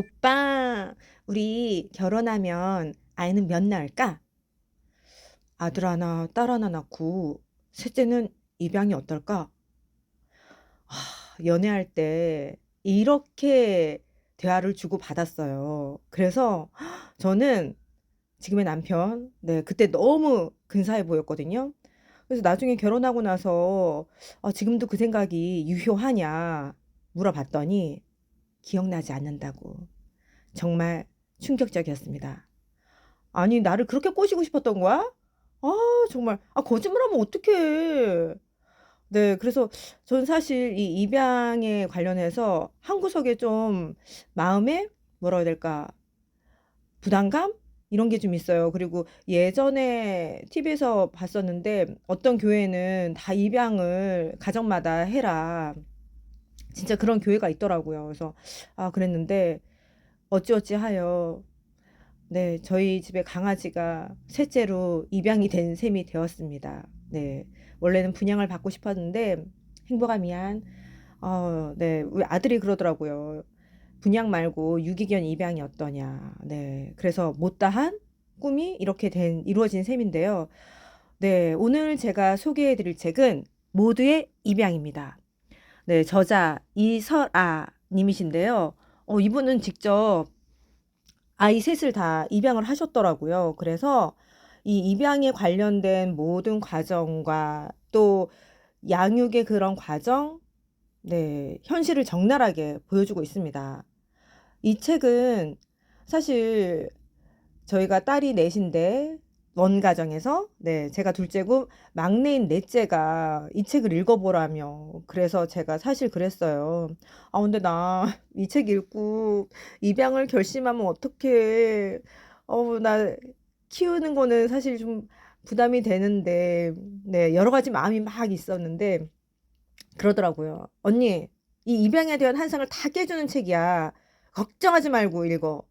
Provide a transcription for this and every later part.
오빠, 우리 결혼하면 아이는 몇 낳을까? 아들 하나, 딸 하나 낳고, 셋째는 입양이 어떨까? 연애할 때 이렇게 대화를 주고 받았어요. 그래서 저는 지금의 남편, 네, 그때 너무 근사해 보였거든요. 그래서 나중에 결혼하고 나서 지금도 그 생각이 유효하냐 물어봤더니 기억나지 않는다고. 정말 충격적이었습니다. 아니, 나를 그렇게 꼬시고 싶었던 거야? 아, 정말. 거짓말하면 어떡해. 네, 그래서 전 사실 이 입양에 관련해서 한 구석에 좀 마음에 뭐라 해야 될까? 부담감? 이런 게 좀 있어요. 그리고 예전에 TV에서 봤었는데 어떤 교회는 다 입양을 가정마다 해라. 진짜 그런 교회가 있더라고요. 그래서 그랬는데 어찌어찌 하여 네, 저희 집에 강아지가 셋째로 입양이 된 셈이 되었습니다. 네, 원래는 분양을 받고 싶었는데 행복아 미안. 네, 우리 아들이 그러더라고요. 분양 말고 유기견 입양이 어떠냐. 네, 그래서 못다한 꿈이 이렇게 이루어진 셈인데요. 네, 오늘 제가 소개해드릴 책은 모두의 입양입니다. 네, 저자 이설아 님이신데요. 이분은 직접 아이 셋을 다 입양을 하셨더라고요. 그래서 이 입양에 관련된 모든 과정과 또 양육의 그런 과정, 네, 현실을 적나라하게 보여주고 있습니다. 이 책은 사실 저희가 딸이 넷인데 원 가정에서 네, 제가 둘째고 막내인 넷째가 이 책을 읽어보라며 그래서 제가 사실 그랬어요. 근데 나 이 책 읽고 입양을 결심하면 어떡해. 나 키우는 거는 사실 좀 부담이 되는데 네, 여러 가지 마음이 막 있었는데 그러더라고요. 언니, 이 입양에 대한 환상을 다 깨주는 책이야. 걱정하지 말고 읽어.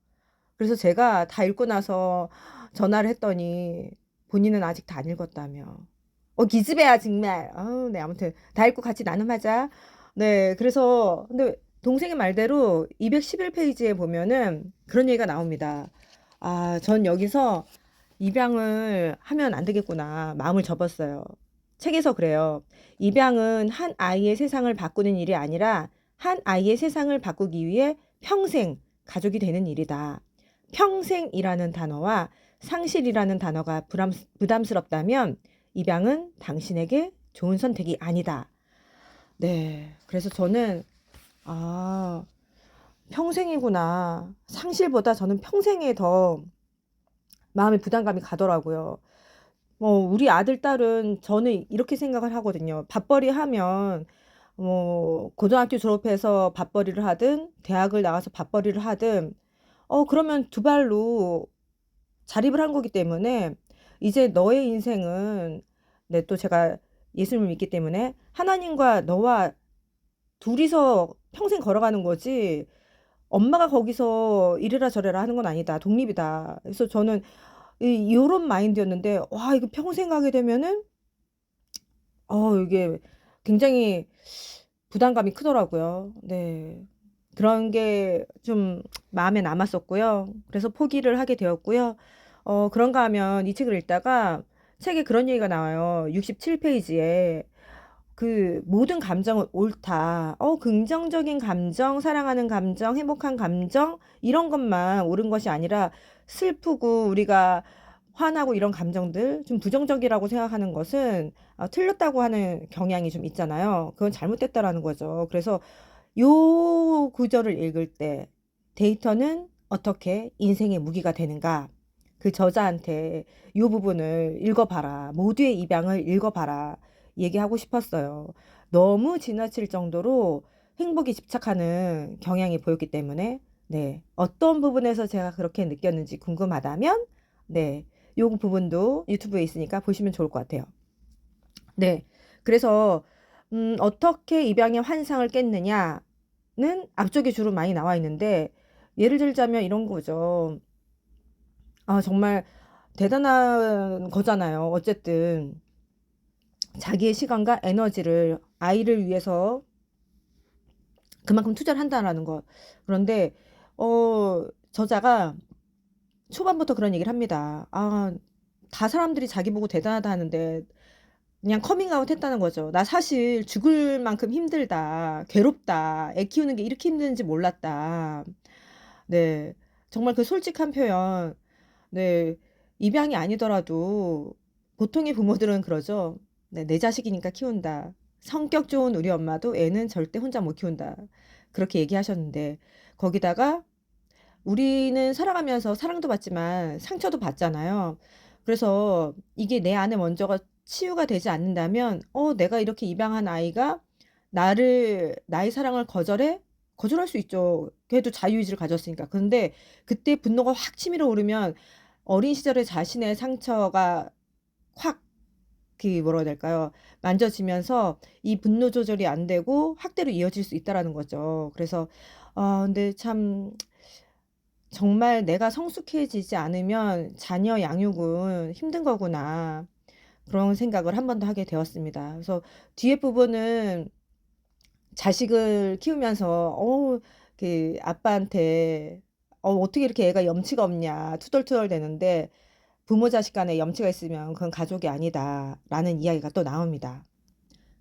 그래서 제가 다 읽고 나서 전화를 했더니 본인은 아직 다 안 읽었다며. 기집애야 정말. 네, 아무튼 다 읽고 같이 나눔하자. 네, 그래서 근데 동생의 말대로 211페이지에 보면은 그런 얘기가 나옵니다. 전 여기서 입양을 하면 안 되겠구나. 마음을 접었어요. 책에서 그래요. 입양은 한 아이의 세상을 바꾸는 일이 아니라 한 아이의 세상을 바꾸기 위해 평생 가족이 되는 일이다. 평생이라는 단어와 상실이라는 단어가 부담스럽다면 입양은 당신에게 좋은 선택이 아니다. 네. 그래서 저는, 아, 평생이구나. 상실보다 저는 평생에 더 마음의 부담감이 가더라고요. 우리 아들, 딸은 저는 이렇게 생각을 하거든요. 밥벌이 하면, 고등학교 졸업해서 밥벌이를 하든, 대학을 나와서 밥벌이를 하든, 그러면 두 발로 자립을 한 거기 때문에 이제 너의 인생은 네, 또 제가 예수님을 믿기 때문에 하나님과 너와 둘이서 평생 걸어가는 거지 엄마가 거기서 이래라 저래라 하는 건 아니다. 독립이다. 그래서 저는 요런 마인드였는데 와 이거 평생 가게 되면은 이게 굉장히 부담감이 크더라고요. 네. 그런 게 좀 마음에 남았었고요. 그래서 포기를 하게 되었고요. 그런가 하면 이 책을 읽다가 책에 그런 얘기가 나와요. 67페이지에 그 모든 감정은 옳다. 긍정적인 감정, 사랑하는 감정, 행복한 감정 이런 것만 옳은 것이 아니라 슬프고 우리가 화나고 이런 감정들 좀 부정적이라고 생각하는 것은 틀렸다고 하는 경향이 좀 있잖아요. 그건 잘못됐다라는 거죠. 그래서 요 구절을 읽을 때 데이터는 어떻게 인생의 무기가 되는가? 그 저자한테 요 부분을 읽어봐라. 모두의 입양을 읽어봐라. 얘기하고 싶었어요. 너무 지나칠 정도로 행복에 집착하는 경향이 보였기 때문에 네. 어떤 부분에서 제가 그렇게 느꼈는지 궁금하다면 네. 요 부분도 유튜브에 있으니까 보시면 좋을 것 같아요. 네. 그래서 어떻게 입양의 환상을 깼느냐는 앞쪽에 주로 많이 나와 있는데 예를 들자면 이런 거죠. 정말 대단한 거잖아요. 어쨌든 자기의 시간과 에너지를 아이를 위해서 그만큼 투자를 한다라는 것. 그런데 저자가 초반부터 그런 얘기를 합니다. 다 사람들이 자기 보고 대단하다 하는데 그냥 커밍아웃 했다는 거죠. 나 사실 죽을 만큼 힘들다. 괴롭다. 애 키우는 게 이렇게 힘든지 몰랐다. 네. 정말 그 솔직한 표현. 네. 입양이 아니더라도 보통의 부모들은 그러죠. 네, 내 자식이니까 키운다. 성격 좋은 우리 엄마도 애는 절대 혼자 못 키운다. 그렇게 얘기하셨는데, 거기다가 우리는 살아가면서 사랑도 받지만 상처도 받잖아요. 그래서 이게 내 안에 먼저가 치유가 되지 않는다면, 내가 이렇게 입양한 아이가 나의 사랑을 거절해? 거절할 수 있죠. 걔도 자유의지를 가졌으니까. 그런데 그때 분노가 확 치밀어 오르면 어린 시절의 자신의 상처가 확, 뭐라 해야 될까요? 만져지면서 이 분노 조절이 안 되고 학대로 이어질 수 있다라는 거죠. 그래서, 근데 참, 정말 내가 성숙해지지 않으면 자녀 양육은 힘든 거구나. 그런 생각을 한 번 더 하게 되었습니다. 그래서 뒤에 부분은 자식을 키우면서, 아빠한테, 어떻게 이렇게 애가 염치가 없냐, 투덜투덜 되는데, 부모 자식 간에 염치가 있으면 그건 가족이 아니다라는 이야기가 또 나옵니다.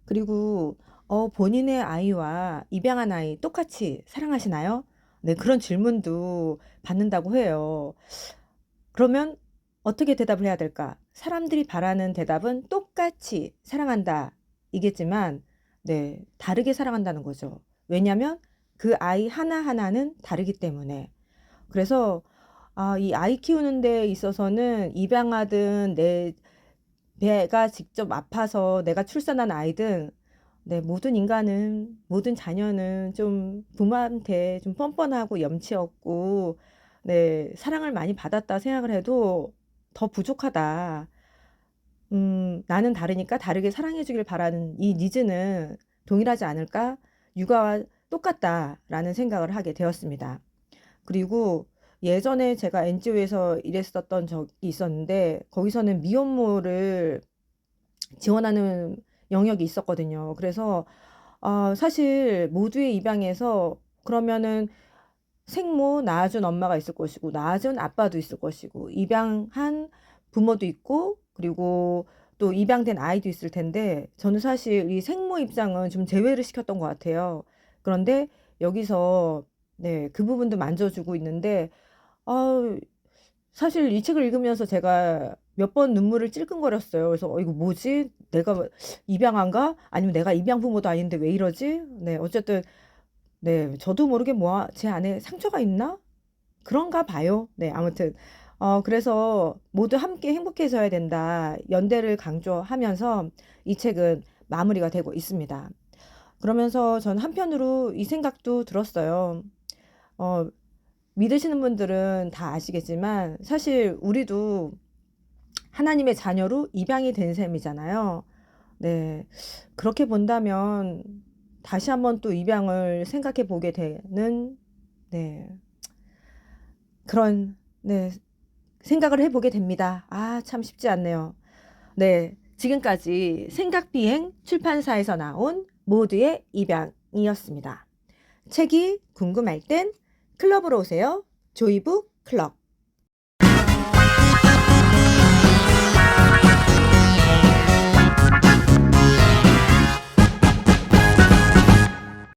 그리고 본인의 아이와 입양한 아이 똑같이 사랑하시나요? 네, 그런 질문도 받는다고 해요. 그러면 어떻게 대답을 해야 될까? 사람들이 바라는 대답은 똑같이 사랑한다 이겠지만, 네, 다르게 사랑한다는 거죠. 왜냐면 그 아이 하나하나는 다르기 때문에. 그래서 이 아이 키우는 데 있어서는 입양하든 내가 직접 아파서 내가 출산한 아이든, 네, 모든 자녀는 좀 부모한테 좀 뻔뻔하고 염치 없고, 네, 사랑을 많이 받았다 생각을 해도 더 부족하다. 나는 다르니까 다르게 사랑해 주길 바라는 이 니즈는 동일하지 않을까? 육아와 똑같다라는 생각을 하게 되었습니다. 그리고 예전에 제가 NGO에서 일했었던 적이 있었는데, 거기서는 미혼모를 지원하는 영역이 있었거든요. 그래서 사실 모두의 입양에서 그러면은 생모 낳아준 엄마가 있을 것이고 낳아준 아빠도 있을 것이고 입양한 부모도 있고 그리고 또 입양된 아이도 있을 텐데, 저는 사실 이 생모 입장은 좀 제외를 시켰던 것 같아요. 그런데 여기서, 네, 그 부분도 만져주고 있는데, 아, 사실 이 책을 읽으면서 제가 몇 번 눈물을 찔끔거렸어요. 그래서 이거 뭐지? 내가 입양한가? 아니면 내가 입양 부모도 아닌데 왜 이러지? 네, 어쨌든, 네, 저도 모르게 제 안에 상처가 있나? 그런가 봐요. 네, 아무튼. 그래서 모두 함께 행복해져야 된다. 연대를 강조하면서 이 책은 마무리가 되고 있습니다. 그러면서 전 한편으로 이 생각도 들었어요. 어, 믿으시는 분들은 다 아시겠지만 사실 우리도 하나님의 자녀로 입양이 된 셈이잖아요. 네. 그렇게 본다면 다시 한번 또 입양을 생각해 보게 되는, 네, 그런, 네, 생각을 해보게 됩니다. 참 쉽지 않네요. 네. 지금까지 생각비행 출판사에서 나온 모두의 입양이었습니다. 책이 궁금할 땐 클럽으로 오세요. 조이북 클럽.